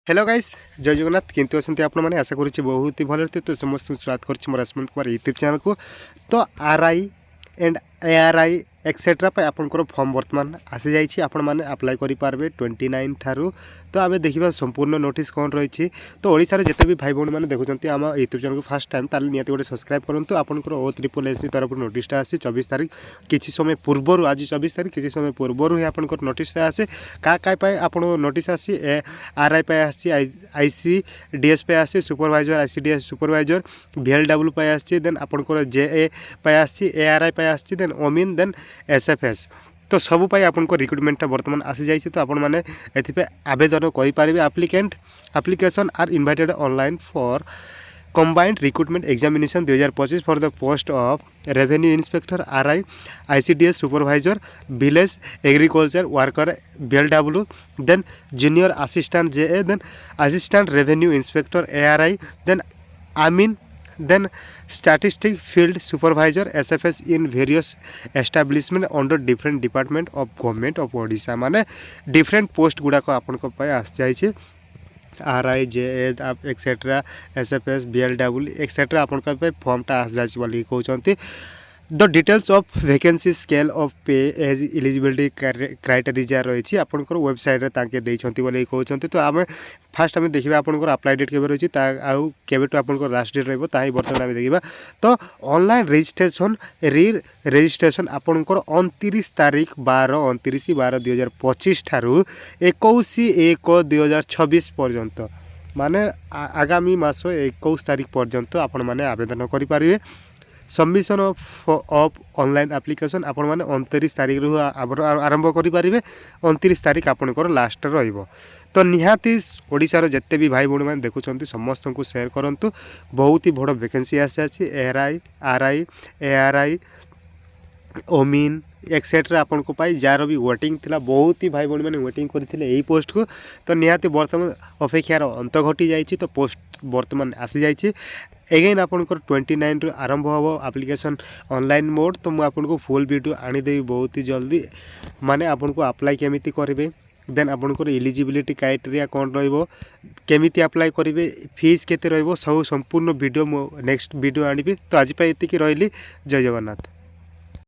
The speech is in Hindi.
हेलो गाइस जय जगन्नाथ केमती अच्छा आपण मैंने आशा करुच्ची बहुत ही भल तो समस्त स्वागत कर रश्मिंत कुमार यूट्यूब चैनल को। तो आरआई एंड एआरआई एक्सेट्रा आपंकर फॉर्म बर्तमान आसी जाइए आपण मैंने अप्लाई करेंगे 29 ठारू। तो आम देखा संपूर्ण नोटिस कौन रही। तो ओडिशार जिते भी भाई भाई मैंने देखुं आम यूट्यूब चैनल को फास्ट टाइम ताल निहत गोटे सब्सक्राइब करूँ। आपंकर OSSC तरफ नोटिसटा आसी 24 तारीख किसी समय पूर्वर आज 24 तारीख किसी समय पूर्वर ही आपंकर नोटिसटा आसे क्या आप नोटिस आसी आरआई पे आसी ICDS पे आसी सुपरवाइजर ICDS सुपरवाइजर VLW पे आसी देन आपंकर JA पे आसी ARI पे आसी देन ओमिन देन SFS। तो सबूपाई आपको रिक्रुटमेंटा बर्तमान आसी जाइए। तो आपण मैंने एथि आवेदन करेंगे application are invited online for combined recruitment examination 2025 for the post of revenue inspector RI ICDS supervisor village agriculture worker VLW then junior assistant JA then assistant revenue inspector ARI then आमीन then statistic field supervisor SFS in various establishment under different department of government of Odisha माने डिफरेंट पोस्ट गुड़ाक आपण आस जाइए RI JA etcetera SFS VLW etcetera आपण फॉर्मटा आस जाइए कहते। The details of vacancy scale of पे एज एलिजिबिलिटी क्राइटेरिया रही आपंकर वेबसाइट देते कहते। तो आम फास्ट आम देखा आपंकर अप्लाई डेट के रही केवेटू आपंकर लास्ट डेट रही बर्तमान आम देखा। तो ऑनलाइन रजिस्ट्रेशन रजिस्ट्रेशन आपंकर 29 तारीख 12/29/2025 ठारू 21/1/2026 पर्यंत माने आगामी मास 21 तारीख पर्यंत आपण मैंने आवेदन करेंगे। सबमिशन ऑफ ऑनलाइन एप्लिकेशन आपण मैंने 29 तारीख रू आरंभ करेंगे 29 तारीख आपंकर लास्ट रही। तो निहाती ओडिशार जिते भी भाई भाई मैंने देखुं समस्त को शेयर करूँ। बहुत ही बड़ वैकेंसी आसी ARI RI ARI ओमिन एक्सेट्रा आपण को पाई जार भी वेटिंग थिला बहुत ही भाई भाई मैंने वेटिंग करते यही पोस्ट को। तो निहाती बर्तमान अपेक्षार अंत घटी जाइए। तो पोस्ट बर्तमान आसी जाइए एगेन आपंकर 29 रु आरंभ हम एप्लिकेशन ऑनलाइन मोड। तो मुझे आपको फुल वीडियो आनीदेवी बहुत ही जल्दी माने आपको अप्लाई केमिति करेंगे देन आपंकर एलिजिबिलिटी क्राइटेरिया कौन रमिति अप्लाई करेंगे फीस केते सब संपूर्ण वीडियो नेक्स्ट वीडियो आनी। तो आज ये रही जय जगन्नाथ।